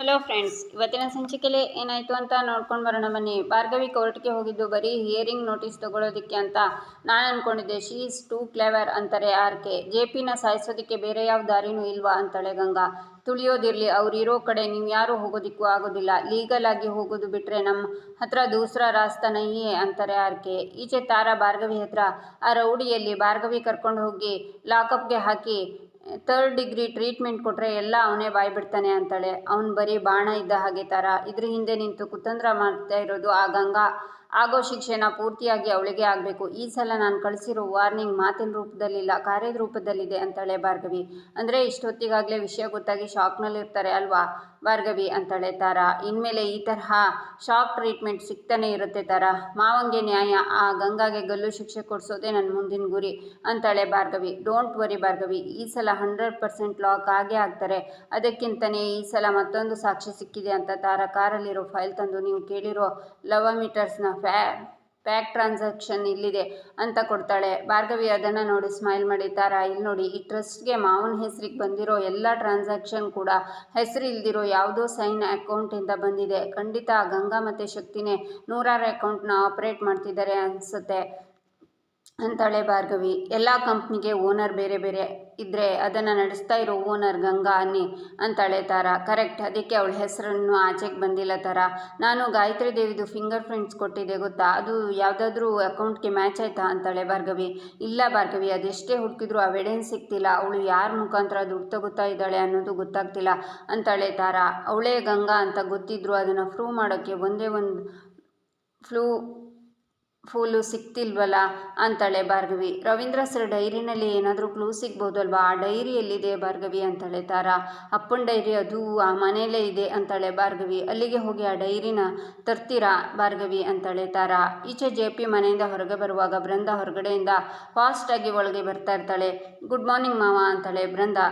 Hello friends, ಇವತ್ತಿನ ಸಂಚಿಕೆಯಲ್ಲಿ ಏನಾಯಿತು ಅಂತ ನೋಡ್ಕೊಂಡು ಬರೋಣ ಬನ್ನಿ. ಭಾರ್ಗವಿ ಕೋರ್ಟ್ಗೆ ಹೋಗಿದ್ದು ಬರೀ ಹಿಯರಿಂಗ್ ನೋಟಿಸ್ ತಗೊಳ್ಳೋದಕ್ಕೆ ಅಂತ ನಾನು ಅಂದ್ಕೊಂಡಿದ್ದೆ. ಶೀ ಈಸ್ ಟೂ ಕ್ಲೆವರ್ ಅಂತಾರೆ ಆರ್ಕೆ. ಜೆಪಿನ ಸಾಯಿಸೋದಕ್ಕೆ ಬೇರೆ ಯಾವ ದಾರಿನೂ ಇಲ್ವಾ ಅಂತಾಳೆ ಗಂಗಾ. ತುಳಿಯೋದಿರಲಿ, ಅವ್ರಿರೋ ಕಡೆ ನೀವು ಯಾರೂ ಹೋಗೋದಿಕ್ಕೂ ಆಗೋದಿಲ್ಲ. ಲೀಗಲ್ ಆಗಿ ಹೋಗೋದು ಬಿಟ್ಟರೆ ನಮ್ಮ ಹತ್ರ ದೂಸರಾ ರಾಸ್ತಾ ನಹಿಯೇ ಅಂತಾರೆ ಆರ್ಕೆ. ಈಚೆ ತಾರಾ ಭಾರ್ಗವಿ ಹತ್ರ ಆ ರೌಡಿಯಲ್ಲಿ ಭಾರ್ಗವಿ ಕರ್ಕೊಂಡು ಹೋಗಿ ಲಾಕಪ್ಗೆ ಹಾಕಿ 3rd ಡಿಗ್ರಿ ಟ್ರೀಟ್ಮೆಂಟ್ ಕೊಟ್ಟರೆ ಎಲ್ಲ ಅವನೇ ಬಾಯ್ ಬಿಡ್ತಾನೆ ಅಂತಾಳೆ. ಅವನು ಬರೀ ಬಾಣ ಇದ್ದ ಹಾಗೆ ಥರ. ಇದ್ರ ಹಿಂದೆ ನಿಂತು ಕುತಂತ್ರ ಮಾಡ್ತಾ ಇರೋದು ಆ ಗಂಗಾ. ಆಗೋ ಶಿಕ್ಷೆನ ಪೂರ್ತಿಯಾಗಿ ಅವಳಿಗೆ ಆಗಬೇಕು. ಈ ಸಲ ನಾನು ಕಳಿಸಿರೋ ವಾರ್ನಿಂಗ್ ಮಾತಿನ ರೂಪದಲ್ಲಿಲ್ಲ, ಕಾರ್ಯದ ರೂಪದಲ್ಲಿದೆ ಅಂತಾಳೆ ಭಾರ್ಗವಿ. ಅಂದರೆ ಇಷ್ಟೊತ್ತಿಗಾಗಲೇ ವಿಷಯ ಗೊತ್ತಾಗಿ ಶಾಕ್ನಲ್ಲಿರ್ತಾರೆ ಅಲ್ವಾ ಭಾರ್ಗವಿ ಅಂತಾಳೆ ತಾರಾ. ಇನ್ಮೇಲೆ ಈ ತರಹ ಶಾಕ್ ಟ್ರೀಟ್ಮೆಂಟ್ ಸಿಗ್ತಾನೆ ಇರುತ್ತೆ ತಾರಾ. ಮಾವಂಗೆ ನ್ಯಾಯ, ಆ ಗಂಗಾಗೆ ಗಲ್ಲು ಶಿಕ್ಷೆ ಕೊಡಿಸೋದೇ ನನ್ನ ಮುಂದಿನ ಗುರಿ ಅಂತಾಳೆ ಭಾರ್ಗವಿ. ಡೋಂಟ್ ವರಿ ಭಾರ್ಗವಿ, ಈ ಸಲ 100% ಲಾಕ್ ಆಗೇ ಆಗ್ತಾರೆ. ಅದಕ್ಕಿಂತನೇ ಈ ಸಲ ಮತ್ತೊಂದು ಸಾಕ್ಷಿ ಸಿಕ್ಕಿದೆ ಅಂತ ತಾರಾ ಕಾರಲ್ಲಿರೋ ಫೈಲ್ ತಂದು ನೀವು ಕೇಳಿರೋ ಲವಮೀಟರ್ಸ್ನ ಪ್ಯಾಕ್ ಟ್ರಾನ್ಸಾಕ್ಷನ್ ಇಲ್ಲಿದೆ ಅಂತ ಕೊಡ್ತಾಳೆ. ಭಾರ್ಗವಿ ಅದನ್ನು ನೋಡಿ ಸ್ಮೈಲ್ ಮಾಡಿ, ತಾರಾ ಇಲ್ಲಿ ನೋಡಿ, ಈ ಟ್ರಸ್ಟ್ಗೆ ಮಾವನ ಹೆಸರಿಗೆ ಬಂದಿರೋ ಎಲ್ಲ ಟ್ರಾನ್ಸಾಕ್ಷನ್ ಕೂಡ ಹೆಸರು ಇಲ್ದಿರೋ ಯಾವುದೋ ಸೈನ್ ಅಕೌಂಟಿಂದ ಬಂದಿದೆ. ಖಂಡಿತ ಆ ಗಂಗಾ ಮತ್ತು ಶಕ್ತಿನೇ ನೂರಾರು ಅಕೌಂಟ್ನ ಆಪರೇಟ್ ಮಾಡ್ತಿದ್ದಾರೆ ಅನಿಸುತ್ತೆ ಅಂತಾಳೆ ಭಾರ್ಗವಿ. ಎಲ್ಲ ಕಂಪ್ನಿಗೆ ಓನರ್ ಬೇರೆ ಬೇರೆ ಇದ್ದರೆ ಅದನ್ನು ನಡೆಸ್ತಾ ಇರೋ ಓನರ್ ಗಂಗಾ ಅನ್ನಿ ಅಂತಾಳೆ ತಾರಾ. ಕರೆಕ್ಟ್, ಅದಕ್ಕೆ ಅವಳ ಹೆಸರನ್ನು ಆಚೆಗೆ ಬಂದಿಲ್ಲ ತಾರಾ. ನಾನು ಗಾಯತ್ರಿ ದೇವಿದು ಫಿಂಗರ್ ಪ್ರಿಂಟ್ಸ್ ಕೊಟ್ಟಿದ್ದೆ ಗೊತ್ತಾ, ಅದು ಯಾವುದಾದ್ರೂ ಅಕೌಂಟ್ಗೆ ಮ್ಯಾಚ್ ಆಯಿತಾ ಅಂತಾಳೆ ಭಾರ್ಗವಿ. ಇಲ್ಲ ಭಾರ್ಗವಿ, ಅದೆಷ್ಟೇ ಹುಡುಕಿದ್ರೂ ಎವಿಡೆನ್ಸ್ ಸಿಗ್ತಿಲ್ಲ. ಅವಳು ಯಾರ ಮುಖಾಂತರ ದುಡ್ಡು ತಗೋತಾ ಇದ್ದಾಳೆ ಅನ್ನೋದು ಗೊತ್ತಾಗ್ತಿಲ್ಲ ಅಂತಾಳೆ ತಾರಾ. ಅವಳೇ ಗಂಗಾ ಅಂತ ಗೊತ್ತಿದ್ರು ಅದನ್ನು ಪ್ರೂವ್ ಮಾಡೋಕ್ಕೆ ಒಂದೇ ಒಂದು ಫೂಲು ಸಿಕ್ತಿಲ್ವಲ್ಲ ಅಂತಾಳೆ ಭಾರ್ಗವಿ. ರವೀಂದ್ರ ಸರ್ ಡೈರಿನಲ್ಲಿ ಏನಾದರೂ ಕ್ಲೂ ಸಿಗ್ಬೋದಲ್ವಾ? ಆ ಡೈರಿ ಎಲ್ಲಿದೆ ಭಾರ್ಗವಿ ಅಂತಾಳೆ ತಾರಾ. ಅಪ್ಪನ ಡೈರಿ ಅದು ಆ ಮನೆಯಲ್ಲೇ ಇದೆ ಅಂತಾಳೆ ಭಾರ್ಗವಿ. ಅಲ್ಲಿಗೆ ಹೋಗಿ ಆ ಡೈರಿನ ತರ್ತೀರಾ ಭಾರ್ಗವಿ ಅಂತಾಳೆ ತಾರಾ. ಈಚೆ ಜೆಪಿ ಮನೆಯಿಂದ ಹೊರಗೆ ಬರುವಾಗ ಬೃಂದಾ ಹೊರಗಡೆಯಿಂದ ಫಾಸ್ಟಾಗಿ ಒಳಗೆ ಬರ್ತಾ ಇರ್ತಾಳೆ. ಗುಡ್ ಮಾರ್ನಿಂಗ್ ಮಾವ ಅಂತಾಳೆ ಬೃಂದಾ.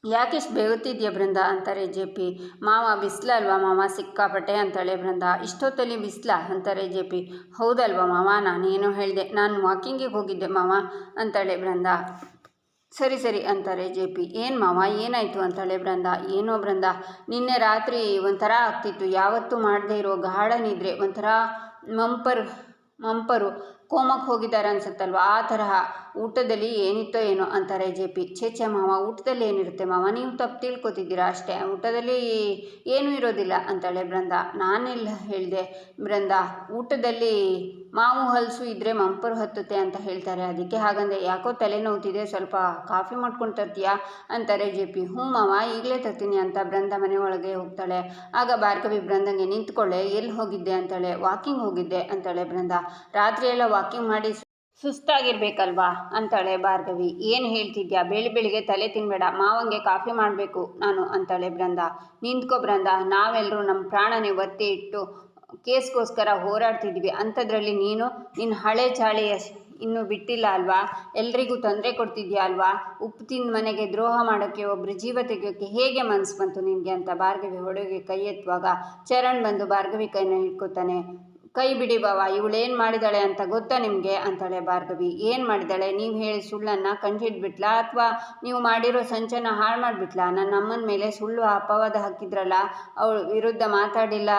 ಯಾಕೆಷ್ಟು ಬೇಗುತ್ತಿದ್ಯಾ ಬೃಂದಾ ಅಂತಾರೆ ಜೆಪಿ. ಮಾವ ಬಿಸಿಲ ಅಲ್ವಾ ಮಾವ ಸಿಕ್ಕಾಪಟ್ಟೆ ಅಂತಾಳೆ ಬೃಂದಾ. ಇಷ್ಟೊತ್ತಲ್ಲಿ ಬಿಸಿಲ ಅಂತಾರೆ ಜೆಪಿ. ಹೌದಲ್ವಾ ಮಾವ, ನಾನೇನೋ ಹೇಳಿದೆ, ನಾನು ವಾಕಿಂಗಿಗೆ ಹೋಗಿದ್ದೆ ಮಾವ ಅಂತಾಳೆ ಬೃಂದಾ. ಸರಿ ಸರಿ ಅಂತಾರೆ ಜೆಪಿ. ಏನು ಮಾವ ಏನಾಯಿತು ಅಂತಾಳೆ ಬೃಂದಾ. ಏನೋ ಬೃಂದಾ, ನಿನ್ನೆ ರಾತ್ರಿ ಒಂಥರ ಆಗ್ತಿತ್ತು. ಯಾವತ್ತೂ ಮಾಡದೇ ಇರೋ ಗಾಢ ನಿದ್ರೆ, ಒಂಥರ ಮಂಪರು ಕೋಮಕ್ಕೆ ಹೋಗಿದ್ದಾರೆ ಅನ್ಸುತ್ತಲ್ವ, ಆ ತರಹ. ಊಟದಲ್ಲಿ ಏನಿತ್ತೋ ಏನೋ ಅಂತಾರೆ ಜೆಪಿ. ಛೇ ಮಾವ, ಊಟದಲ್ಲಿ ಏನಿರುತ್ತೆ ಮಾವ, ನೀವು ತಪ್ಪು ತಿಳ್ಕೊತಿದ್ದೀರಾ ಅಷ್ಟೇ. ಊಟದಲ್ಲಿ ಏನೂ ಇರೋದಿಲ್ಲ ಅಂತಾಳೆ ಬೃಂದಾ. ನಾನೆಲ್ಲ ಹೇಳಿದೆ ಬೃಂದಾ, ಊಟದಲ್ಲಿ ಮಾವು ಹಲಸು ಇದ್ದರೆ ಮಂಪರು ಹತ್ತುತ್ತೆ ಅಂತ ಹೇಳ್ತಾರೆ, ಅದಕ್ಕೆ ಹಾಗಂದೆ. ಯಾಕೋ ತಲೆನೋವ್ತಿದೆ, ಸ್ವಲ್ಪ ಕಾಫಿ ಮಾಡ್ಕೊಂಡು ತರ್ತೀಯಾ ಅಂತಾರೆ ಜೆಪಿ. ಹ್ಞೂ ಮಾವ, ಈಗಲೇ ತರ್ತೀನಿ ಅಂತ ಬೃಂದಾ ಮನೆ ಒಳಗೆ ಹೋಗ್ತಾಳೆ. ಆಗ ಭಾರ್ಗವಿ ಬೃಂದಂಗೆ ನಿಂತ್ಕೊಳ್ಳೆ, ಎಲ್ಲಿ ಹೋಗಿದ್ದೆ ಅಂತಾಳೆ. ವಾಕಿಂಗ್ ಹೋಗಿದ್ದೆ ಅಂತಾಳೆ ಬೃಂದಾ. ರಾತ್ರಿ ಎಲ್ಲ ವಾಕಿಂಗ್ ಮಾಡಿ ಸುಸ್ತಾಗಿರ್ಬೇಕಲ್ವಾ ಅಂತಾಳೆ ಭಾರ್ಗವಿ. ಏನು ಹೇಳ್ತಿದ್ಯಾ, ಬೆಳಿಗ್ಗೆ ತಲೆ ತಿನ್ಬೇಡ, ಮಾವಂಗೆ ಕಾಫಿ ಮಾಡಬೇಕು ನಾನು ಅಂತಾಳೆ ಬೃಂದಾ. ನಿಂತ್ಕೋ ಬೃಂದಾ, ನಾವೆಲ್ಲರೂ ನಮ್ಮ ಪ್ರಾಣನೇ ಒತ್ತಿ ಇಟ್ಟು ಕೇಸ್ಗೋಸ್ಕರ ಹೋರಾಡ್ತಿದ್ವಿ, ಅಂಥದ್ರಲ್ಲಿ ನೀನು ನಿನ್ನ ಹಳೆ ಚಾಳಿ ಇನ್ನೂ ಬಿಟ್ಟಿಲ್ಲ ಅಲ್ವಾ? ಎಲ್ರಿಗೂ ತೊಂದರೆ ಕೊಡ್ತಿದ್ಯಾ ಅಲ್ವಾ? ಉಪ್ಪು ತಿಂದ ಮನೆಗೆ ದ್ರೋಹ ಮಾಡೋಕ್ಕೆ, ಒಬ್ಬರು ಜೀವ ತೆಗೆಯೋಕ್ಕೆ ಹೇಗೆ ಮನಸ್ಸು ಬಂತು ನಿನಗೆ ಅಂತ ಭಾರ್ಗವಿ ಹೊಡೆಗೆ ಕೈ ಎತ್ತುವಾಗ ಚರಣ್ ಬಂದು ಭಾರ್ಗವಿ ಕೈನ ಹಿಡ್ಕೊತಾನೆ. ಕೈ ಬಿಡಿ ಬಾವ, ಇವಳೇನು ಮಾಡಿದಾಳೆ ಅಂತ ಗೊತ್ತಾ ನಿಮಗೆ ಅಂತಾಳೆ ಭಾರ್ಗವಿ. ಏನು ಮಾಡಿದಾಳೆ? ನೀವು ಹೇಳಿ ಸುಳ್ಳನ್ನು ಕಂಡುಹಿಡ್ಬಿಟ್ಲಾ, ಅಥವಾ ನೀವು ಮಾಡಿರೋ ಸಂಚನ ಹಾಳು ಮಾಡಿಬಿಟ್ಲಾ? ನನ್ನ ಅಮ್ಮನ ಮೇಲೆ ಸುಳ್ಳು ಅಪವಾದ ಹಾಕಿದ್ರಲ್ಲ, ಅವಳ ವಿರುದ್ಧ ಮಾತಾಡಿಲ್ಲ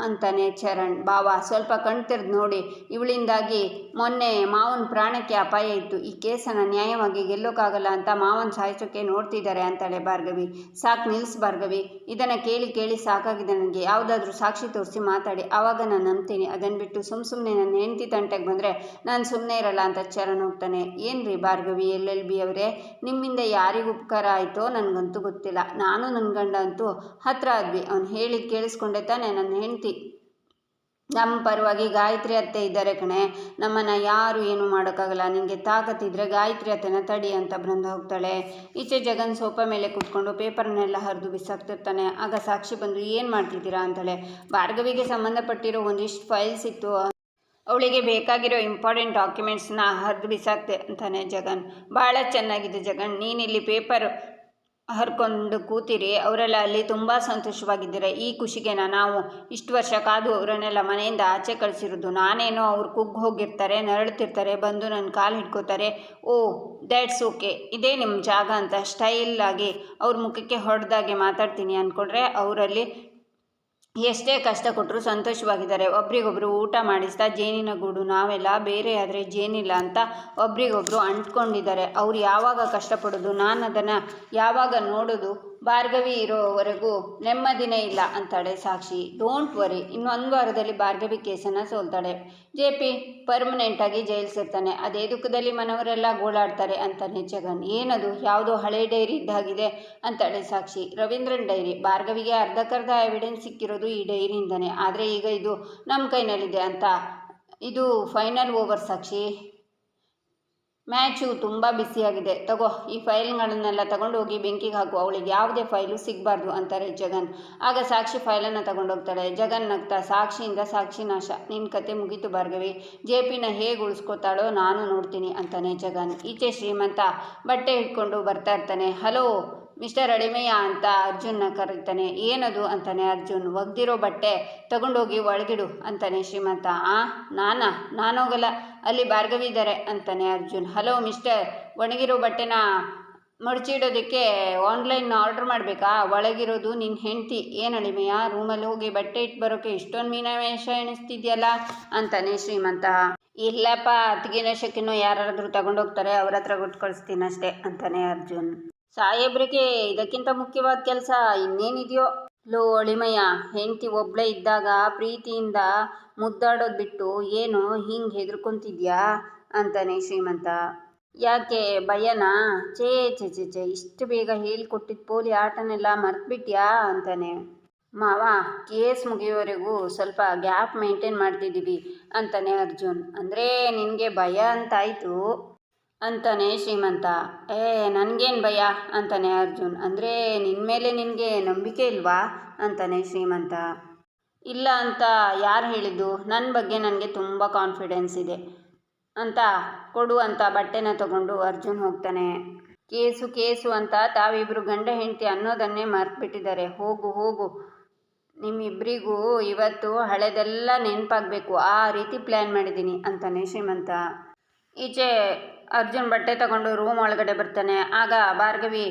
ಅಂತಾನೆ ಚರಣ್. ಬಾವ ಸ್ವಲ್ಪ ಕಣ್ ತೆರೆದು ನೋಡಿ, ಇವಳಿಂದಾಗಿ ಮೊನ್ನೆ ಮಾವನ ಪ್ರಾಣಕ್ಕೆ ಅಪಾಯ ಇತ್ತು. ಈ ಕೇಸನ್ನು ನ್ಯಾಯವಾಗಿ ಗೆಲ್ಲೋಕ್ಕಾಗಲ್ಲ ಅಂತ ಮಾವನ ಸಾಯಿಸೋಕ್ಕೆ ನೋಡ್ತಿದ್ದಾರೆ ಅಂತಾಳೆ ಭಾರ್ಗವಿ. ಸಾಕು ನಿಲ್ಲಿಸು ಭಾರ್ಗವಿ, ಇದನ್ನು ಕೇಳಿ ಕೇಳಿ ಸಾಕಾಗಿದೆ ನನಗೆ. ಯಾವುದಾದ್ರೂ ಸಾಕ್ಷಿ ತೋರಿಸಿ ಮಾತಾಡಿ, ಆವಾಗ ನಾನು ನಂಬ್ತೀನಿ. ಅದನ್ನು ಬಿಟ್ಟು ಸುಮ್ಮನೆ ನನ್ನ ಹೆಂಡತಿ ತಂಟೆಗೆ ಬಂದರೆ ನಾನು ಸುಮ್ಮನೆ ಇರಲ್ಲ ಅಂತ ಚರಣ್ ಹೋಗ್ತಾನೆ. ಏನ್ರಿ ಭಾರ್ಗವಿ LLB ಅವರೇ, ನಿಮ್ಮಿಂದ ಯಾರಿಗೂ ಉಪಕಾರ ಆಯಿತೋ ನನಗಂತೂ ಗೊತ್ತಿಲ್ಲ. ನಾನು ನನ್ನ ಗಂಡ ಅಂತೂ ಹತ್ರ ಆದ್ವಿ. ಅವ್ನು ಹೇಳಿದ್ದು ಕೇಳಿಸ್ಕೊಂಡೆ ತಾನೆ. ನನ್ನ ಹೆಂಡತಿ ನಮ್ಮ ಪರವಾಗಿ ಗಾಯತ್ರಿ ಅತ್ತೆ ಇದ್ದಾರೆ ಕಣೆ, ನಮ್ಮನ್ನು ಯಾರು ಏನೂ ಮಾಡೋಕ್ಕಾಗಲ್ಲ. ನಿನಗೆ ತಾಕತ್ತಿದ್ರೆ ಗಾಯತ್ರಿ ಅತ್ತೆನ ತಡಿ ಅಂತ ಬೃಂದ ಹೋಗ್ತಾಳೆ. ಈಚೆ ಜಗನ್ ಸೋಫಾ ಮೇಲೆ ಕೂತ್ಕೊಂಡು ಪೇಪರ್ನೆಲ್ಲ ಹರಿದು ಬಿಸಾಕ್ತಿರ್ತಾನೆ. ಆಗ ಸಾಕ್ಷಿ ಬಂದು ಏನು ಮಾಡ್ತಿದ್ದೀರಾ ಅಂತಾಳೆ. ಭಾರ್ಗವಿಗೆ ಸಂಬಂಧಪಟ್ಟಿರೋ ಒಂದಿಷ್ಟು ಫೈಲ್ಸ್ ಇತ್ತು, ಅವಳಿಗೆ ಬೇಕಾಗಿರೋ ಇಂಪಾರ್ಟೆಂಟ್ ಡಾಕ್ಯುಮೆಂಟ್ಸ್ನ ಹರಿದು ಬಿಸಾಕ್ತೆ ಅಂತಾನೆ ಜಗನ್. ಭಾಳ ಚೆನ್ನಾಗಿದೆ ಜಗನ್, ನೀನಿಲ್ಲಿ ಪೇಪರ್ ಹರ್ಕೊಂಡು ಕೂತಿರಿ, ಅವರೆಲ್ಲ ಅಲ್ಲಿ ತುಂಬ ಸಂತೋಷವಾಗಿದ್ದಾರೆ. ಈ ಖುಷಿಗೆ ನಾವು ಇಷ್ಟು ವರ್ಷ ಕಾದು ಅವರನ್ನೆಲ್ಲ ಮನೆಯಿಂದ ಆಚೆ ಕಳಿಸಿರೋದು. ನಾನೇನೋ ಅವ್ರು ಕುಗ್ಗಿ ಹೋಗಿರ್ತಾರೆ, ನರಳುತ್ತಿರ್ತಾರೆ, ಬಂದು ನನ್ನ ಕಾಲು ಹಿಡ್ಕೋತಾರೆ. ಓ ದ್ಯಾಟ್ಸ್ ಓಕೆ, ಇದೇ ನಿಮ್ಮ ಜಾಗ ಅಂತ ಸ್ಟೈಲಾಗಿ ಅವ್ರ ಮುಖಕ್ಕೆ ಹೊಡೆದಾಗೆ ಮಾತಾಡ್ತೀನಿ ಅಂದ್ಕೊಂಡ್ರೆ ಅವರಲ್ಲಿ ಎಷ್ಟೇ ಕಷ್ಟ ಕೊಟ್ಟರು ಸಂತೋಷವಾಗಿದ್ದಾರೆ. ಒಬ್ರಿಗೊಬ್ರು ಊಟ ಮಾಡಿಸ್ತಾ ಜೇನಿನ ಗೂಡು ನಾವೆಲ್ಲ ಬೇರೆ ಆದರೆ ಜೇನಿಲ್ಲ ಅಂತ ಒಬ್ರಿಗೊಬ್ರು ಅಂಟ್ಕೊಂಡಿದ್ದಾರೆ. ಅವ್ರು ಯಾವಾಗ ಕಷ್ಟಪಡೋದು, ನಾನು ಅದನ್ನು ಯಾವಾಗ ನೋಡೋದು, ಭಾರ್ಗವಿ ಇರೋವರೆಗೂ ನೆಮ್ಮದಿನೇ ಇಲ್ಲ ಅಂತಾಳೆ ಸಾಕ್ಷಿ. ಡೋಂಟ್ ವರಿ, ಇನ್ನೊಂದು ವಾರದಲ್ಲಿ ಭಾರ್ಗವಿ ಕೇಸನ್ನು ಸೋಲ್ತಾಳೆ. JP ಪರ್ಮನೆಂಟಾಗಿ ಜೈಲು ಸೇರ್ತಾನೆ. ಅದೇ ದುಃಖದಲ್ಲಿ ಮನವರೆಲ್ಲ ಗೋಳಾಡ್ತಾರೆ ಅಂತಾನೆ ಜಗನ್. ಏನದು, ಯಾವುದೋ ಹಳೆ ಡೈರಿ ಇದ್ದಾಗಿದೆ ಅಂತಾಳೆ ಸಾಕ್ಷಿ. ರವೀಂದ್ರನ್ ಡೈರಿ. ಭಾರ್ಗವಿಗೆ ಅರ್ಧಕ್ಕರ್ಧ ಎವಿಡೆನ್ಸ್ ಸಿಕ್ಕಿರೋದು ಈ ಡೈರಿಯಿಂದನೇ. ಆದರೆ ಈಗ ಇದು ನಮ್ಮ ಕೈನಲ್ಲಿದೆ ಅಂತ. ಇದು ಫೈನಲ್ ಓವರ್ ಸಾಕ್ಷಿ. ಮ್ಯಾಚು ತುಂಬ ಬಿಸಿಯಾಗಿದೆ. ತಗೋ ಈ ಫೈಲ್ಗಳನ್ನೆಲ್ಲ ತಗೊಂಡು ಹೋಗಿ ಬೆಂಕಿಗೆ ಹಾಕು. ಅವಳಿಗೆ ಯಾವುದೇ ಫೈಲು ಸಿಗಬಾರ್ದು ಅಂತಾರೆ ಜಗನ್. ಆಗ ಸಾಕ್ಷಿ ಫೈಲನ್ನು ತಗೊಂಡೋಗ್ತಾಳೆ. ಜಗನ್ ನಗ್ತಾ, ಸಾಕ್ಷಿಯಿಂದ ಸಾಕ್ಷಿ ನಾಶ, ನಿನ್ನ ಕತೆ ಮುಗೀತು ಭಾರ್ಗವಿ. JPನ ಹೇಗೆ ಉಳಿಸ್ಕೋತಾಳೋ ನಾನು ನೋಡ್ತೀನಿ ಅಂತಾನೆ ಜಗನ್. ಈಚೆ ಶ್ರೀಮಂತ ಬಟ್ಟೆ ಇಟ್ಕೊಂಡು ಬರ್ತಾ ಇರ್ತಾನೆ. ಹಲೋ ಮಿಸ್ಟರ್ ಅಡಿಮೆಯ ಅಂತ ಅರ್ಜುನ್ನ ಕರೀತಾನೆ. ಏನದು ಅಂತಾನೆ ಅರ್ಜುನ್. ಒಗ್ದಿರೋ ಬಟ್ಟೆ ತಗೊಂಡೋಗಿ ಒಳಗಿಡು ಅಂತಾನೆ ಶ್ರೀಮಂತ. ನಾನೋಗಲ್ಲ, ಅಲ್ಲಿ ಭಾರ್ಗವಿ ಇದ್ದಾರೆ ಅಂತಾನೆ ಅರ್ಜುನ್. ಹಲೋ ಮಿಸ್ಟರ್, ಒಣಗಿರೋ ಬಟ್ಟೆನ ಮಡಚಿಡೋದಕ್ಕೆ ಆನ್ಲೈನ್ ಆರ್ಡರ್ ಮಾಡಬೇಕಾ? ಒಳಗಿರೋದು ನಿನ್ನ ಹೆಂಡ್ತಿ. ಏನು ಅಡಿಮೆಯ, ರೂಮಲ್ಲಿ ಹೋಗಿ ಬಟ್ಟೆ ಇಟ್ಟು ಬರೋಕ್ಕೆ ಇಷ್ಟೊಂದು ಮೀನಾವೇಷ ಎಣಿಸ್ತಿದ್ಯಲ್ಲ ಅಂತಾನೆ ಶ್ರೀಮಂತ. ಇಲ್ಲಪ್ಪ, ಅತ್ತಿಗೆನೋ ಶೆಕೆನೋ ಯಾರಾದರೂ ತಗೊಂಡೋಗ್ತಾರೆ, ಅವ್ರ ಹತ್ರ ಕೊಟ್ಟು ಕಳಿಸ್ತೀನಿ ಅಷ್ಟೇ ಅಂತಾನೆ ಅರ್ಜುನ್. ಸಾಹೇಬ್ರಿಗೆ ಇದಕ್ಕಿಂತ ಮುಖ್ಯವಾದ ಕೆಲಸ ಇನ್ನೇನಿದೆಯೋ? ಲೋ ಅಳಿಮಯ್ಯ, ಹೆಂಡತಿ ಒಬ್ಳೇ ಇದ್ದಾಗ ಪ್ರೀತಿಯಿಂದ ಮುದ್ದಾಡೋದು ಬಿಟ್ಟು ಏನು ಹಿಂಗೆ ಹೆದರ್ಕೊಂತಿದ್ಯಾ ಅಂತಾನೆ ಶ್ರೀಮಂತ. ಯಾಕೆ ಭಯನಾ? ಛೇ ಛೇ ಛೇ ಛೇ, ಇಷ್ಟು ಬೇಗ ಹೇಳ್ಕೊಟ್ಟಿದ್ದು ಪೋಲಿ ಆಟನೆಲ್ಲ ಮರ್ತ್ಬಿಟ್ಯಾ ಅಂತಾನೆ. ಮಾವ, ಕೇಸ್ ಮುಗಿಯೋವರೆಗೂ ಸ್ವಲ್ಪ ಗ್ಯಾಪ್ ಮೇಂಟೈನ್ ಮಾಡ್ತಿದ್ದೀವಿ ಅಂತಾನೆ ಅರ್ಜುನ್. ಅಂದರೆ ನಿನಗೆ ಭಯ ಅಂತಾಯಿತು ಅಂತಾನೆ ಶ್ರೀಮಂತ. ನನಗೇನು ಭಯ ಅಂತಾನೆ ಅರ್ಜುನ್. ಅಂದರೆ ನಿನ್ನ ಮೇಲೆ ನಿನಗೆ ನಂಬಿಕೆ ಇಲ್ವಾ ಅಂತಾನೆ ಶ್ರೀಮಂತ. ಇಲ್ಲ ಅಂತ ಯಾರು ಹೇಳಿದ್ದು? ನನ್ನ ಬಗ್ಗೆ ನನಗೆ ತುಂಬ ಕಾನ್ಫಿಡೆನ್ಸ್ ಇದೆ ಅಂತ ಕೊಡು ಅಂತ ಬಟ್ಟೆನ ತಗೊಂಡು ಅರ್ಜುನ್ ಹೋಗ್ತಾನೆ. ಕೇಸು ಅಂತ ತಾವಿಬ್ಬರು ಗಂಡ ಹೆಂಡತಿ ಅನ್ನೋದನ್ನೇ ಮರ್ತ್ಬಿಟ್ಟಿದ್ದಾರೆ. ಹೋಗು ಹೋಗು, ನಿಮ್ಮಿಬ್ಬರಿಗೂ ಇವತ್ತು ಹಳೆದೆಲ್ಲ ನೆನಪಾಗಬೇಕು, ಆ ರೀತಿ ಪ್ಲ್ಯಾನ್ ಮಾಡಿದ್ದೀನಿ ಅಂತಾನೆ ಶ್ರೀಮಂತ. ಈಚೆ ಅರ್ಜುನ್ ಬಟ್ಟೆ ತಗೊಂಡು ರೂಮ್ ಒಳಗಡೆ ಬರ್ತಾನೆ. ಆಗ ಭಾರ್ಗವಿ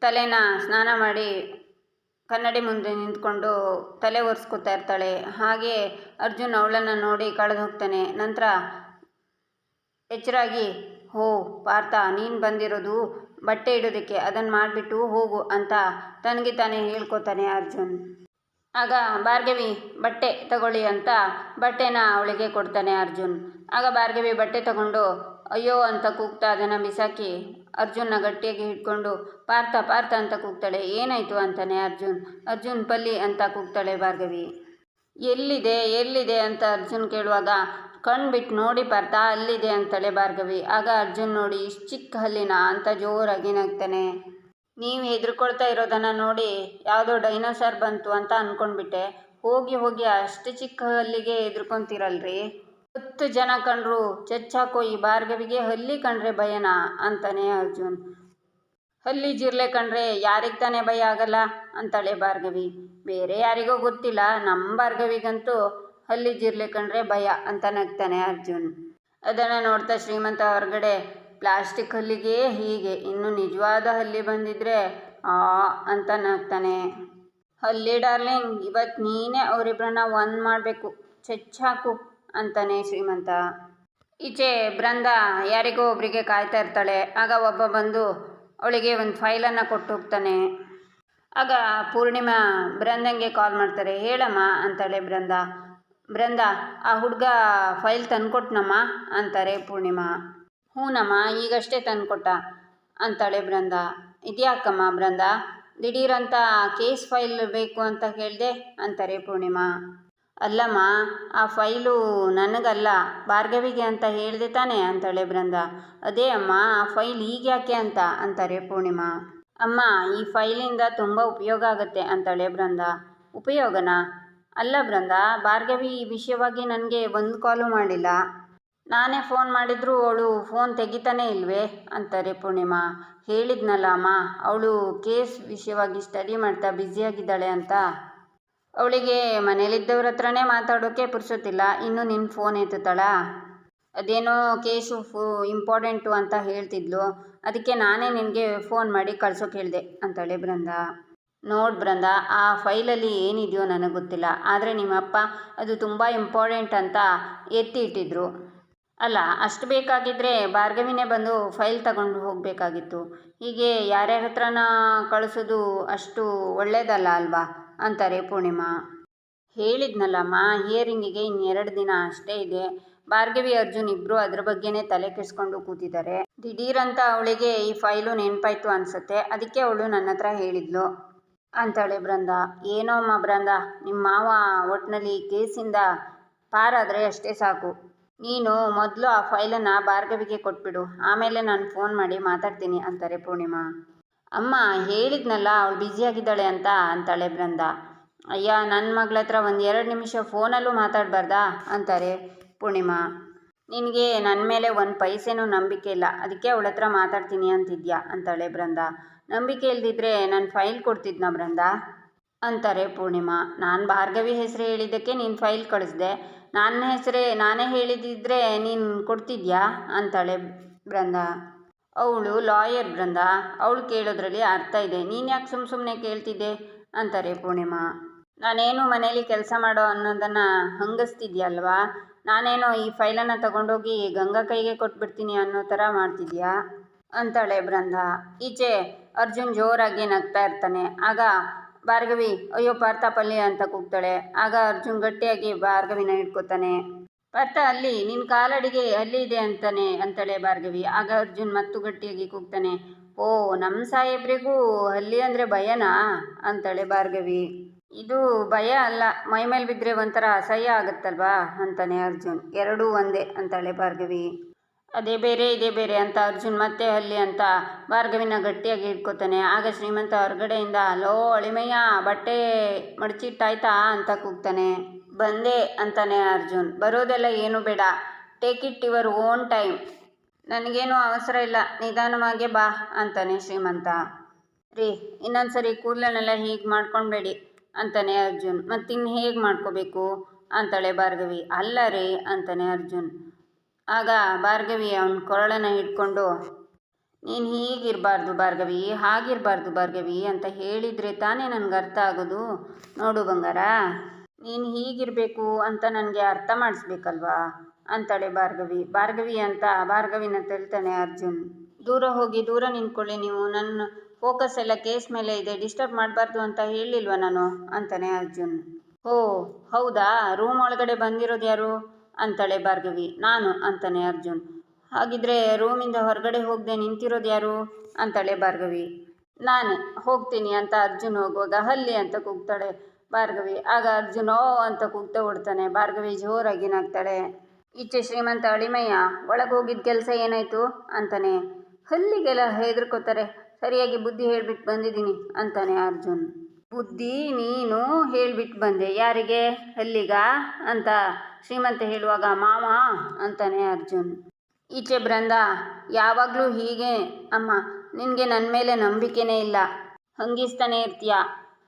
ತಲೆನ ಸ್ನಾನ ಮಾಡಿ ಕನ್ನಡಿ ಮುಂದೆ ನಿಂತ್ಕೊಂಡು ತಲೆ ಒರೆಸ್ಕೊತಾ ಇರ್ತಾಳೆ. ಹಾಗೆ ಅರ್ಜುನ್ ಅವಳನ್ನು ನೋಡಿ ಕಳೆದು ಹೋಗ್ತಾನೆ. ನಂತರ ಎಚ್ಚರಾಗಿ, ಹೋ ಪಾರ್ಥ, ನೀನು ಬಂದಿರೋದು ಬಟ್ಟೆ ಇಡೋದಕ್ಕೆ, ಅದನ್ನು ಮಾಡಿಬಿಟ್ಟು ಹೋಗು ಅಂತ ತನಗೆ ತಾನೇ ಹೇಳ್ಕೊತಾನೆ ಅರ್ಜುನ್. ಆಗ ಭಾರ್ಗವಿ ಬಟ್ಟೆ ತಗೊಳ್ಳಿ ಅಂತ ಬಟ್ಟೆನ ಅವಳಿಗೆ ಕೊಡ್ತಾನೆ ಅರ್ಜುನ್. ಆಗ ಭಾರ್ಗವಿ ಬಟ್ಟೆ ತಗೊಂಡು ಅಯ್ಯೋ ಅಂತ ಕೂಗ್ತಾ ಅದನ್ನು ಬಿಸಾಕಿ ಅರ್ಜುನ್ನ ಗಟ್ಟಿಯಾಗಿ ಹಿಡ್ಕೊಂಡು ಪಾರ್ಥ ಪಾರ್ಥ ಅಂತ ಕೂಗ್ತಾಳೆ. ಏನಾಯಿತು ಅಂತಾನೆ ಅರ್ಜುನ್ ಪಲ್ಲಿ ಅಂತ ಕೂಗ್ತಾಳೆ ಭಾರ್ಗವಿ. ಎಲ್ಲಿದೆ ಅಂತ ಅರ್ಜುನ್ ಕೇಳುವಾಗ ಕಣ್ಣು ಬಿಟ್ಟು ನೋಡಿ ಪಾರ್ಥ, ಅಲ್ಲಿದೆ ಅಂತಾಳೆ ಭಾರ್ಗವಿ. ಆಗ ಅರ್ಜುನ್ ನೋಡಿ ಇಷ್ಟು ಚಿಕ್ಕ ಹಲ್ಲಿನ ಅಂತ ಜೋರಾಗಿ ನಗ್ತಾನೆ. ನೀವು ಹೆದರ್ಕೊಳ್ತಾ ಇರೋದನ್ನು ನೋಡಿ ಯಾವುದೋ ಡೈನೋಸಾರ್ ಬಂತು ಅಂತ ಅಂದ್ಕೊಂಡ್ಬಿಟ್ಟೆ. ಹೋಗಿ ಅಷ್ಟು ಚಿಕ್ಕ ಹಲ್ಲಿಗೆ ಹೆದರ್ಕೊತೀರಲ್ರಿ? 10 ಜನ ಕಂಡ್ರು ಚಚ್ಚಾಕೋ ಈ ಭಾರ್ಗವಿಗೆ ಹಲ್ಲಿ ಕಂಡ್ರೆ ಭಯನಾ ಅಂತಾನೆ ಅರ್ಜುನ್. ಹಲ್ಲಿ ಜಿರ್ಲೆ ಕಂಡ್ರೆ ಯಾರಿಗೆ ತಾನೇ ಭಯ ಆಗಲ್ಲ ಅಂತಾಳೆ ಭಾರ್ಗವಿ. ಬೇರೆ ಯಾರಿಗೋ ಗೊತ್ತಿಲ್ಲ, ನಮ್ಮ ಭಾರ್ಗವಿಗಂತೂ ಹಲ್ಲಿ ಜಿರ್ಲೆ ಕಂಡ್ರೆ ಭಯ ಅಂತ ನಗ್ತಾನೆ ಅರ್ಜುನ್. ಅದನ್ನು ನೋಡ್ತಾ ಶ್ರೀಮಂತ ಹೊರಗಡೆ, ಪ್ಲಾಸ್ಟಿಕ್ ಹಲ್ಲಿಗೆ ಹೀಗೆ, ಇನ್ನು ನಿಜವಾದ ಹಲ್ಲಿ ಬಂದಿದ್ರೆ ಅಂತ ನಗ್ತಾನೆ. ಹಲ್ಲಿ ಡಾರ್ಲಿಂಗ್, ಇವತ್ತು ನೀನೇ ಅವರಿಬ್ಬರನ್ನ ಒಂದು ಮಾಡಬೇಕು, ಚಚ್ಚಾಕು ಅಂತಾನೆ ಶ್ರೀಮಂತ. ಈಚೆ ಬೃಂದ ಯಾರಿಗೋ ಒಬ್ಬರಿಗೆ ಕಾಯ್ತಾ ಇರ್ತಾಳೆ. ಆಗ ಒಬ್ಬ ಬಂದು ಅವಳಿಗೆ ಒಂದು ಫೈಲನ್ನು ಕೊಟ್ಟು ಹೋಗ್ತಾನೆ. ಆಗ ಪೂರ್ಣಿಮಾ ಬೃಂದಂಗೆ ಕಾಲ್ ಮಾಡ್ತಾರೆ. ಹೇಳಮ್ಮ ಅಂತಾಳೆ ಬೃಂದ, ಆ ಹುಡುಗ ಫೈಲ್ ತಂದುಕೊಟ್ನಮ್ಮ ಅಂತಾರೆ ಪೂರ್ಣಿಮಾ. ಹೂನಮ್ಮ, ಈಗಷ್ಟೇ ತಂದುಕೊಟ್ಟ ಅಂತಾಳೆ ಬೃಂದ. ಇದ್ಯಾಕಮ್ಮ ಬೃಂದ, ದಿಢೀರಂತ ಕೇಸ್ ಫೈಲ್ ಬೇಕು ಅಂತ ಕೇಳಿದೆ ಅಂತಾರೆ ಪೂರ್ಣಿಮಾ. ಅಲ್ಲಮ್ಮ, ಆ ಫೈಲು ನನಗಲ್ಲ ಭಾರ್ಗವಿಗೆ ಅಂತ ಹೇಳಿದೆ ತಾನೆ ಅಂತಾಳೆ ಬೃಂದ. ಅದೇ ಅಮ್ಮ, ಆ ಫೈಲ್ ಈಗ್ಯಾಕೆ ಅಂತ ಅಂತಾರೆ ಪೂರ್ಣಿಮಾ. ಅಮ್ಮ, ಈ ಫೈಲಿಂದ ತುಂಬ ಉಪಯೋಗ ಆಗುತ್ತೆ ಅಂತಾಳೆ ಬೃಂದ. ಉಪಯೋಗನಾ? ಅಲ್ಲ ಬೃಂದ, ಭಾರ್ಗವಿ ಈ ವಿಷಯವಾಗಿ ನನಗೆ ಒಂದು ಕಾಲು ಮಾಡಿಲ್ಲ. ನಾನೇ ಫೋನ್ ಮಾಡಿದರೂ ಅವಳು ಫೋನ್ ತೆಗಿತಾನೇ ಇಲ್ವೇ ಅಂತಾರೆ ಪೂರ್ಣಿಮಾ. ಹೇಳಿದ್ನಲ್ಲ ಅಮ್ಮ, ಅವಳು ಕೇಸ್ ವಿಷಯವಾಗಿ ಸ್ಟಡಿ ಮಾಡ್ತಾ ಬ್ಯುಸಿಯಾಗಿದ್ದಾಳೆ ಅಂತ. ಅವಳಿಗೆ ಮನೇಲಿದ್ದವ್ರ ಹತ್ರನೇ ಮಾತಾಡೋಕ್ಕೆ ಪುರ್ಸೊತ್ತಿಲ್ಲ, ಇನ್ನು ನಿನ್ನ ಫೋನ್ ಎತ್ತುತ್ತಾಳಾ? ಅದೇನೋ ಕೇಸು ಇಂಪಾರ್ಟೆಂಟು ಅಂತ ಹೇಳ್ತಿದ್ಲು, ಅದಕ್ಕೆ ನಾನೇ ನಿನಗೆ ಫೋನ್ ಮಾಡಿ ಕಳ್ಸೋಕೆ ಹೇಳಿದೆ ಅಂತಾಳೆ ಬೃಂದಾ. ನೋಡು ಬೃಂದಾ, ಆ ಫೈಲಲ್ಲಿ ಏನಿದೆಯೋ ನನಗೆ ಗೊತ್ತಿಲ್ಲ, ಆದರೆ ನಿಮ್ಮಪ್ಪ ಅದು ತುಂಬ ಇಂಪಾರ್ಟೆಂಟ್ ಅಂತ ಎತ್ತಿ ಇಟ್ಟಿದ್ರು. ಅಲ್ಲ, ಅಷ್ಟು ಬೇಕಾಗಿದ್ದರೆ ಭಾರ್ಗವಿನೇ ಬಂದು ಫೈಲ್ ತಗೊಂಡು ಹೋಗಬೇಕಾಗಿತ್ತು. ಹೀಗೆ ಯಾರ್ಯಾರ ಹತ್ರನ ಕಳಿಸೋದು ಅಷ್ಟು ಒಳ್ಳೆಯದಲ್ಲ ಅಲ್ವಾ ಅಂತಾರೆ ಪೂರ್ಣಿಮಾ. ಹೇಳಿದ್ನಲ್ಲಮ್ಮ, ಹಿಯರಿಂಗಿಗೆ ಇನ್ನು 2 ದಿನ ಅಷ್ಟೇ ಇದೆ. ಭಾರ್ಗವಿ ಅರ್ಜುನ್ ಇಬ್ಬರು ಅದ್ರ ಬಗ್ಗೆನೇ ತಲೆ ಕೆಡಿಸ್ಕೊಂಡು ಕೂತಿದ್ದಾರೆ. ದಿಢೀರಂತ ಅವಳಿಗೆ ಈ ಫೈಲು ನೆನಪಾಯ್ತು ಅನಿಸುತ್ತೆ, ಅದಕ್ಕೆ ಅವಳು ನನ್ನ ಹತ್ರ ಹೇಳಿದ್ಲು ಅಂತಾಳೆ ಬೃಂದಾ. ಏನೋ ಅಮ್ಮ ಬೃಂದಾ, ನಿಮ್ಮ ಮಾವ ಒಟ್ಟಿನಲ್ಲಿ ಕೇಸಿಂದ ಪಾರಾದರೆ ಅಷ್ಟೇ ಸಾಕು. ನೀನು ಮೊದಲು ಆ ಫೈಲನ್ನು ಭಾರ್ಗವಿಗೆ ಕೊಟ್ಬಿಡು, ಆಮೇಲೆ ನಾನು ಫೋನ್ ಮಾಡಿ ಮಾತಾಡ್ತೀನಿ ಅಂತಾರೆ ಪೂರ್ಣಿಮಾ. ಅಮ್ಮ ಹೇಳಿದ್ನಲ್ಲ, ಅವಳು ಬ್ಯುಸಿಯಾಗಿದ್ದಾಳೆ ಅಂತ ಅಂತಾಳೆ ಬೃಂದಾ. ಅಯ್ಯ, ನನ್ನ ಮಗಳ ಹತ್ರ 1-2 ನಿಮಿಷ ಫೋನಲ್ಲೂ ಮಾತಾಡಬಾರ್ದಾ ಅಂತಾರೆ ಪೂರ್ಣಿಮಾ. ನಿನಗೆ ನನ್ನ ಮೇಲೆ 1 ಪೈಸೆನೂ ನಂಬಿಕೆ ಇಲ್ಲ, ಅದಕ್ಕೆ ಅವಳ ಹತ್ರ ಮಾತಾಡ್ತೀನಿ ಅಂತಿದ್ಯಾ ಅಂತಾಳೆ ಬೃಂದಾ. ನಂಬಿಕೆ ಇಲ್ದಿದ್ರೆ ನಾನು ಫೈಲ್ ಕೊಡ್ತಿದ್ನಾ ಬೃಂದಾ ಅಂತಾರೆ ಪೂರ್ಣಿಮಾ. ನಾನು ಭಾರ್ಗವಿ ಹೆಸರು ಹೇಳಿದ್ದಕ್ಕೆ ನೀನು ಫೈಲ್ ಕಳಿಸ್ದೆ, ನಾನೇ ಹೇಳಿದಿದ್ರೆ ನೀನು ಕೊಡ್ತಿದ್ಯಾ ಅಂತಾಳೆ ಬೃಂದಾ. ಅವಳು ಲಾಯರ್ ಬೃಂದಾ, ಅವಳು ಕೇಳೋದ್ರಲ್ಲಿ ಅರ್ಥ ಇದೆ, ನೀನು ಯಾಕೆ ಸುಮ್ಮನೆ ಕೇಳ್ತಿದ್ದೆ ಅಂತಾರೆ ಪೂರ್ಣಿಮಾ. ನಾನೇನು ಮನೇಲಿ ಕೆಲಸ ಮಾಡೋ ಅನ್ನೋದನ್ನು ಹಂಗಿಸ್ತಿದ್ಯಲ್ವಾ, ನಾನೇನೋ ಈ ಫೈಲನ್ನು ತಗೊಂಡೋಗಿ ಗಂಗಾ ಕೈಗೆ ಕೊಟ್ಬಿಡ್ತೀನಿ ಅನ್ನೋ ಥರ ಮಾಡ್ತಿದ್ಯಾ ಅಂತಾಳೆ ಬೃಂದಾ. ಈಚೆ ಅರ್ಜುನ್ ಜೋರಾಗಿ ನಗ್ತಾ ಇರ್ತಾನೆ. ಆಗ ಭಾರ್ಗವಿ ಅಯ್ಯೋ ಪಾರ್ಥಪಲ್ಲಿ ಅಂತ ಕೂಗ್ತಾಳೆ. ಆಗ ಅರ್ಜುನ್ ಗಟ್ಟಿಯಾಗಿ ಭಾರ್ಗವಿನ ಹಿಡ್ಕೊತಾನೆ. ಪಾರ್ಥ, ಅಲ್ಲಿ ನಿನ್ನ ಕಾಲಡಿಗೆ ಅಲ್ಲಿ ಇದೆ ಅಂತಾಳೆ ಭಾರ್ಗವಿ. ಆಗ ಅರ್ಜುನ್ ಮತ್ತು ಗಟ್ಟಿಯಾಗಿ ಕೂಗ್ತಾನೆ, ಓ ನಮ್ಮ ಸಾಹೇಬ್ರಿಗೂ ಹಲ್ಲಿ ಅಂದರೆ ಭಯನಾ ಅಂತಾಳೆ ಭಾರ್ಗವಿ. ಇದು ಭಯ ಅಲ್ಲ, ಮೈಮೇಲೆ ಬಿದ್ದರೆ ಒಂಥರ ಅಸಹ್ಯ ಆಗುತ್ತಲ್ವಾ ಅಂತಾನೆ ಅರ್ಜುನ್. ಎರಡೂ ಒಂದೇ ಅಂತಾಳೆ ಭಾರ್ಗವಿ. ಅದೇ ಬೇರೆ ಇದೇ ಬೇರೆ ಅಂತ ಅರ್ಜುನ್ ಮತ್ತೆ ಹಲ್ಲಿ ಅಂತ ಭಾರ್ಗವಿನ ಗಟ್ಟಿಯಾಗಿ ಹಿಡ್ಕೊತಾನೆ. ಆಗ ಶ್ರೀಮಂತ ಹೊರಗಡೆಯಿಂದ ಲೋ ಅಳಿಮಯ್ಯ, ಬಟ್ಟೆ ಮಡಚಿಟ್ಟಾಯ್ತಾ ಅಂತ ಕೂಗ್ತಾನೆ. ಬಂದೆ ಅಂತಾನೆ ಅರ್ಜುನ್. ಬರೋದೆಲ್ಲ ಏನೂ ಬೇಡ, take it your own time, ನನಗೇನು ಅವಸರ ಇಲ್ಲ, ನಿಧಾನವಾಗೇ ಬಾ ಅಂತಾನೆ ಶ್ರೀಮಂತ. ರೀ, ಇನ್ನೊಂದ್ಸರಿ ಕೂದಲನ್ನೆಲ್ಲ ಹೀಗೆ ಮಾಡ್ಕೊಳ್ಬೇಡಿ ಅಂತಾನೆ ಅರ್ಜುನ್. ಮತ್ತಿನ್ನು ಹೇಗೆ ಮಾಡ್ಕೋಬೇಕು ಅಂತಾಳೆ ಭಾರ್ಗವಿ. ಅಲ್ಲ ರೀ ಅಂತಾನೆ ಅರ್ಜುನ್. ಆಗ ಭಾರ್ಗವಿ ಅವನ ಕೊರಳನ್ನು ಹಿಡ್ಕೊಂಡು, ನೀನು ಹೀಗಿರಬಾರ್ದು ಭಾರ್ಗವಿ, ಹಾಗಿರಬಾರ್ದು ಭಾರ್ಗವಿ ಅಂತ ಹೇಳಿದರೆ ತಾನೇ ನನಗೆ ಅರ್ಥ ಆಗೋದು. ನೋಡು ಬಂಗಾರ, ನೀನು ಹೀಗಿರಬೇಕು ಅಂತ ನನಗೆ ಅರ್ಥ ಮಾಡಿಸ್ಬೇಕಲ್ವಾ ಅಂತಾಳೆ ಭಾರ್ಗವಿ ಅಂತ ಭಾರ್ಗವಿನ ತಳ್ತಾನೆ ಅರ್ಜುನ್. ದೂರ ಹೋಗಿ ದೂರ ನಿಂತ್ಕೊಳ್ಳಿ ನೀವು, ನನ್ನ ಫೋಕಸ್ ಎಲ್ಲ ಕೇಸ್ ಮೇಲೆ ಇದೆ, ಡಿಸ್ಟರ್ಬ್ ಮಾಡಬಾರ್ದು ಅಂತ ಹೇಳಿಲ್ವ ನಾನು ಅಂತಾನೆ ಅರ್ಜುನ್. ಓ ಹೌದಾ, ರೂಮ್ ಒಳಗಡೆ ಬಂದಿರೋದು ಯಾರು ಅಂತಾಳೆ ಭಾರ್ಗವಿ. ನಾನು ಅಂತಾನೆ ಅರ್ಜುನ್. ಹಾಗಿದ್ರೆ ರೂಮಿಂದ ಹೊರಗಡೆ ಹೋಗದೆ ನಿಂತಿರೋದು ಯಾರು ಅಂತಾಳೆ ಭಾರ್ಗವಿ. ನಾನೇ ಹೋಗ್ತೀನಿ ಅಂತ ಅರ್ಜುನ್ ಹೋಗುವಾಗ ಹಲ್ಲಿ ಅಂತ ಕೂಗ್ತಾಳೆ ಭಾರ್ಗವಿ. ಆಗ ಅರ್ಜುನ್ ಓ ಅಂತ ಕೂಗ್ತಾ ಓಡ್ತಾನೆ. ಭಾರ್ಗವಿ ಜೋರಾಗಿ ನಗ್ತಾಳೆ. ಈಚೆ ಶ್ರೀಮಂತ ಅಳಿಮಯ್ಯ, ಒಳಗೆ ಹೋಗಿದ್ದ ಕೆಲಸ ಏನಾಯಿತು ಅಂತಾನೆ. ಹಲ್ಲಿಗೆಲ್ಲ ಹೆದರ್ಕೋತಾರೆ, ಸರಿಯಾಗಿ ಬುದ್ಧಿ ಹೇಳ್ಬಿಟ್ಟು ಬಂದಿದ್ದೀನಿ ಅಂತಾನೆ ಅರ್ಜುನ್. ಬುದ್ಧಿ ನೀನು ಹೇಳ್ಬಿಟ್ಟು ಬಂದೆ, ಯಾರಿಗೆ? ಹಲ್ಲಿಗ ಅಂತ ಶ್ರೀಮಂತ ಹೇಳುವಾಗ ಮಾವ ಅಂತಾನೆ ಅರ್ಜುನ್. ಈಚೆ ಬೃಂದಾ, ಯಾವಾಗಲೂ ಹೀಗೆ ಅಮ್ಮ, ನಿನಗೆ ನನ್ನ ಮೇಲೆ ನಂಬಿಕೆನೇ ಇಲ್ಲ, ಹಂಗಿಸ್ತಾನೆ ಇರ್ತೀಯ.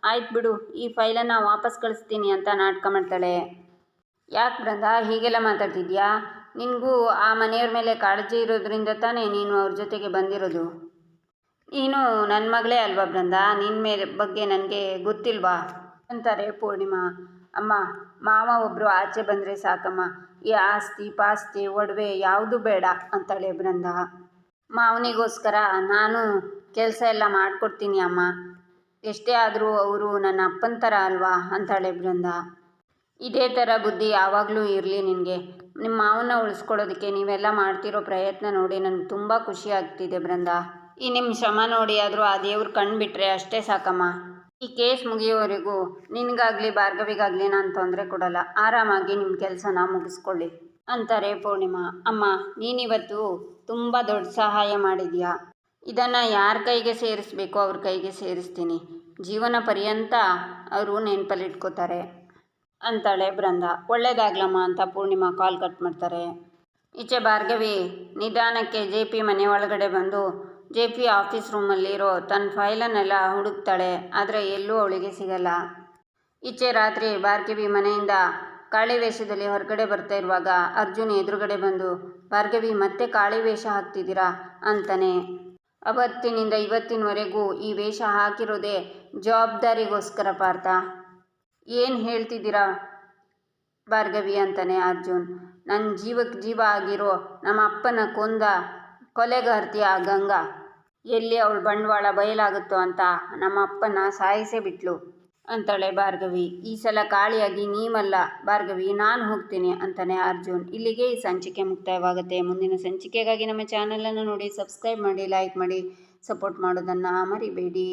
ಆಯ್ತು ಬಿಡು, ಈ ಫೈಲನ್ನು ವಾಪಸ್ ಕಳಿಸ್ತೀನಿ ಅಂತ ನಾಟಕ ಮಾಡ್ತಾಳೆ. ಯಾಕೆ ಬೃಂದಾ ಹೀಗೆಲ್ಲ ಮಾತಾಡ್ತಿದ್ಯಾ? ನಿನಗೂ ಆ ಮನೆಯವ್ರ ಮೇಲೆ ಕಾಳಜಿ ಇರೋದ್ರಿಂದ ತಾನೇ ನೀನು ಅವ್ರ ಜೊತೆಗೆ ಬಂದಿರೋದು. ನೀನು ನನ್ನ ಮಗಳೇ ಅಲ್ವಾ ಬೃಂದಾ, ನಿನ್ನ ಬಗ್ಗೆ ನನಗೆ ಗೊತ್ತಿಲ್ವಾ ಅಂತಾರೆ ಪೂರ್ಣಿಮಾ. ಅಮ್ಮ, ಮಾವ ಒಬ್ಬರು ಆಚೆ ಬಂದರೆ ಸಾಕಮ್ಮ, ಈ ಆಸ್ತಿ ಪಾಸ್ತಿ ಒಡವೆ ಯಾವುದು ಬೇಡ ಅಂತಾಳೆ ಬೃಂದಾ. ಮಾವನಿಗೋಸ್ಕರ ನಾನು ಕೆಲಸ ಎಲ್ಲ ಮಾಡಿಕೊಡ್ತೀನಿ ಅಮ್ಮ, ಎಷ್ಟೇ ಆದರೂ ಅವರು ನನ್ನ ಅಪ್ಪನ ಥರ ಅಲ್ವಾ ಅಂತಾಳೆ ಬೃಂದಾ. ಇದೇ ಥರ ಬುದ್ಧಿ ಯಾವಾಗಲೂ ಇರಲಿ ನಿನಗೆ. ನಿಮ್ಮ ಮಾವನ್ನ ಉಳಿಸ್ಕೊಳ್ಳೋದಕ್ಕೆ ನೀವೆಲ್ಲ ಮಾಡ್ತಿರೋ ಪ್ರಯತ್ನ ನೋಡಿ ನನಗೆ ತುಂಬ ಖುಷಿ ಆಗ್ತಿದೆ ಬೃಂದಾ. ಈ ನಿಮ್ಮ ಶ್ರಮ ನೋಡಿ ಆದರೂ ಆ ದೇವ್ರು ಕಣ್ಬಿಟ್ರೆ ಅಷ್ಟೇ ಸಾಕಮ್ಮ. ಈ ಕೇಸ್ ಮುಗಿಯೋವರೆಗೂ ನಿನಗಾಗಲಿ ಭಾರ್ಗವಿಗಾಗಲಿ ನಾನು ತೊಂದರೆ ಕೊಡಲ್ಲ, ಆರಾಮಾಗಿ ನಿಮ್ಮ ಕೆಲಸನ ಮುಗಿಸ್ಕೊಳ್ಳಿ ಅಂತಾರೆ ಪೂರ್ಣಿಮಾ. ಅಮ್ಮ, ನೀನಿವತ್ತು ತುಂಬ ದೊಡ್ಡ ಸಹಾಯ ಮಾಡಿದ್ಯಾ, ಇದನ್ನು ಯಾರ ಕೈಗೆ ಸೇರಿಸ್ಬೇಕೋ ಅವ್ರ ಕೈಗೆ ಸೇರಿಸ್ತೀನಿ, ಜೀವನ ಪರ್ಯಂತ ಅವರು ನೆನಪಲ್ಲಿಟ್ಕೋತಾರೆ ಅಂತಾಳೆ ಬೃಂದಾ. ಒಳ್ಳೇದಾಗ್ಲಮ್ಮ ಅಂತ ಪೂರ್ಣಿಮಾ ಕಾಲ್ ಕಟ್ ಮಾಡ್ತಾರೆ. ಈಚೆ ಭಾರ್ಗವಿ ನಿಧಾನಕ್ಕೆ ಜೆ ಪಿ ಮನೆ ಒಳಗಡೆ ಬಂದು ಜೆ ಪಿ ಆಫೀಸ್ ರೂಮಲ್ಲಿರೋ ತನ್ನ ಫೈಲನ್ನೆಲ್ಲ ಹುಡುಕ್ತಾಳೆ. ಆದರೆ ಎಲ್ಲೂ ಅವಳಿಗೆ ಸಿಗಲ್ಲ. ಈಚೆ ರಾತ್ರಿ ಭಾರ್ಗವಿ ಮನೆಯಿಂದ ಕಾಳಿ ವೇಷದಲ್ಲಿ ಹೊರಗಡೆ ಬರ್ತಾ ಇರುವಾಗ ಅರ್ಜುನ್ ಎದುರುಗಡೆ ಬಂದು, ಭಾರ್ಗವಿ ಮತ್ತೆ ಕಾಳಿ ವೇಷ ಹಾಕ್ತಿದ್ದೀರಾ ಅಂತಾನೆ. ಅವತ್ತಿನಿಂದ ಇವತ್ತಿನವರೆಗೂ ಈ ವೇಷ ಹಾಕಿರೋದೇ ಜವಾಬ್ದಾರಿಗೋಸ್ಕರ ಪಾರ್ಥ. ಏನು ಹೇಳ್ತಿದ್ದೀರಾ ಭಾರ್ಗವಿ ಅಂತಾನೆ ಅರ್ಜುನ್. ನನ್ನ ಜೀವಕ್ಕೆ ಜೀವ ಆಗಿರೋ ನಮ್ಮ ಅಪ್ಪನ ಕೊಂದ ಕೊಲೆಗಾರ್ತಿ ಆ ಗಂಗಾ. ಎಲ್ಲಿ ಅವಳ ಬಂಡವಾಳ ಬಯಲಾಗುತ್ತೋ ಅಂತ ನಮ್ಮ ಅಪ್ಪನ ಸಾಯಿಸೇ ಬಿಟ್ಲು ಅಂತಾಳೆ ಭಾರ್ಗವಿ. ಈ ಸಲ ಕಾಳಿಯಾಗಿ ನೀವಲ್ಲ ಭಾರ್ಗವಿ, ನಾನು ಹೋಗ್ತೀನಿ ಅಂತಾನೆ ಅರ್ಜುನ್. ಇಲ್ಲಿಗೆ ಈ ಸಂಚಿಕೆ ಮುಕ್ತಾಯವಾಗುತ್ತೆ. ಮುಂದಿನ ಸಂಚಿಕೆಗಾಗಿ ನಮ್ಮ ಚಾನಲನ್ನು ನೋಡಿ, ಸಬ್ಸ್ಕ್ರೈಬ್ ಮಾಡಿ, ಲೈಕ್ ಮಾಡಿ, ಸಪೋರ್ಟ್ ಮಾಡೋದನ್ನು ಮರಿಬೇಡಿ.